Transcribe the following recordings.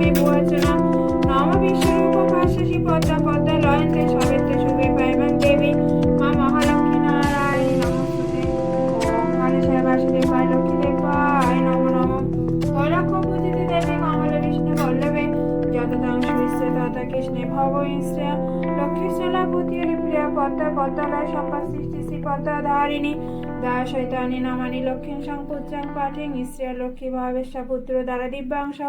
স্বামী ভুবর্চনা নম বিশ্বরূপ ভাষ্যসি পদ্মা পদ্মা লয়ন্তে সবেতে শুভে পাইবাং দেবী মা মহালক্ষ্মী নারায়ণী নমস্তুতে ওম গণেশায় বাসুদেবায় লক্ষ্মীদেবায় নমো নমঃ তৈলক্ষ্য পূজিতে দেবী কমলে বিষ্ণু বল্লভে যততাং সুইশ্রে তথা কৃষ্ণে ভব শ্রেয়া লক্ষ্মীশলা ভূতির প্রিয়া পদ্মা পদ্মালয় সম্পাসৃষ্টি শ্রী পদ্মা ধারিণী দাসৈতানি নামানি লক্ষ্মীং সংপূজ্যাং পাঠিং শ্রেয়া লক্ষ্মী ভাবেশা পুত্র দ্বারা দিব্যাংশ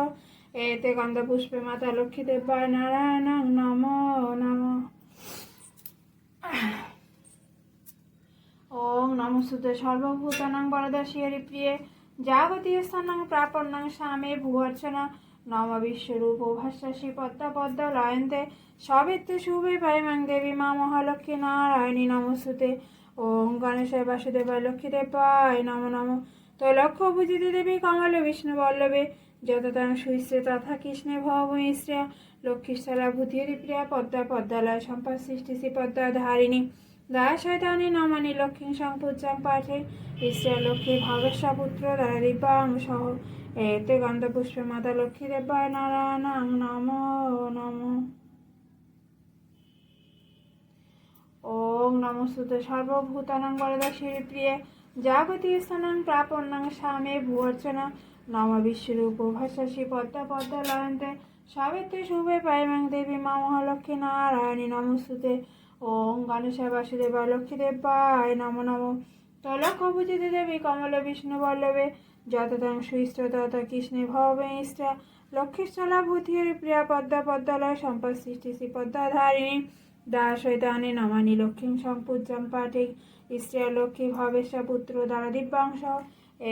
এতে গন্ধপুষ্পে মাতা লক্ষ্মী দেবায় নারায়ণং নমো নমঃ ওং নমস্তুতে সর্বভূতানাং বরদাসি হরিপ্রিয়ে জাগতীয় স্থানাং প্রাপন্নাং স্বামে ভুবর্চনা নম বিশ্বরূপ ভাষ্যাসি পদ্মা পদ্মা লয়ন্তে সবেতে শুভে পাইমাং দেবী মা মহালক্ষ্মী নারায়ণী নমস্তুতে ওম গণেশায় বাসুদেবায় লক্ষ্মীদেবায় নমো নমঃ তৈলক্ষ্য পূজিতে দেবী কমলে বিষ্ণু বল্লভে যততাং সুইশ্রে তথা কৃষ্ণে ভবশ্রেয়া লক্ষ্মীস্থলা ভূতিহরি প্রিয়া পদ্মা পদ্মালয় সম্পাসৃষ্টি শ্রী পদ্মা ধারিণী দাসৈতানি নামানি লক্ষ্মীং সংপূজ্যাং পাঠে ঈশ্বর লক্ষ্মী ভাবেশা পুত্র দ্বারা দিব্যাংশ এতে গন্ধপুষ্পে মাতা লক্ষ্মী দেবায় নারায়ণং নমো নমঃ ওং নমস্তুতে সর্বভূতানাং বরদাসি হরিপ্রিয়ে জাগতীয় স্থানাং প্রাপন্নাং স্বামে ভুবর্চনা নম বিশ্বরূপ ভাষ্যসি পদ্মা পদ্মা লয়ন্তে সবেতে শুভে পাইমাং দেবী মা মহালক্ষ্মী নারায়ণী নমস্তুতে ওং গণেশায় বাসুদেবায় লক্ষ্মীদেবায় নমো নমঃ তৈলক্ষ্য পূজিতে দেবী কমলে বিষ্ণু বল্লভে যততাং সুইষ্ট তথা কৃষ্ণে ভবেশ্রা লক্ষ্মীস্থলা ভূতিহরি প্রিয়া পদ্মা পদ্মালয় সম্পাসৃষ্টি শ্রী পদ্মা ধারিণী দাসৈতানি নমানি লক্ষ্মীং সংপূজ্যাং পাঠে শ্রেয়া লক্ষ্মী ভবেশা পুত্র দ্বারা দিব্যাংশ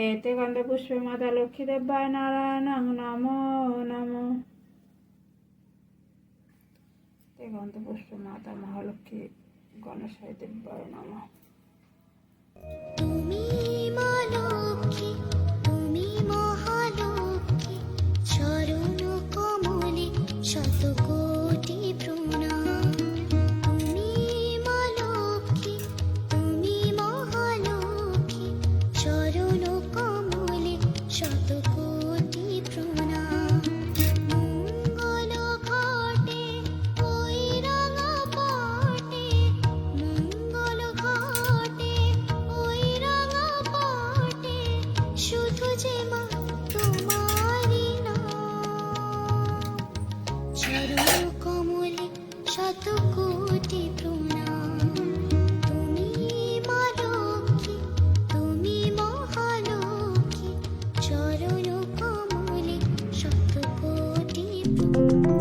এতে গন্ধপুষ্পে মাতা লক্ষ্মী দেবায় নারায়ণং নমো নমঃ গন্ধপুষ্পে মাতা মহালক্ষ্মী গণেশায় দেবায় নমঃ। তুমি মা লক্ষ্মী, তুমি মহালক্ষ্মী, চরণ কমলে শতকোটি প্রণাম। তুমি মা লক্ষ্মী, তুমি মহালক্ষ্মী, চরণ কমলে শতকোটি প্রণাম। মঙ্গল ঘটে ওই রাঙা পাটে, মঙ্গল ঘটে ওই রাঙা পাটে, শুধু যে মা তোমারই নাম। চরণ কমলে শতকোটি প্রণাম। তুমি মা লক্ষ্মী, তুমি মহালক্ষ্মী, চরণ কমলে শতকোটি প্রণাম।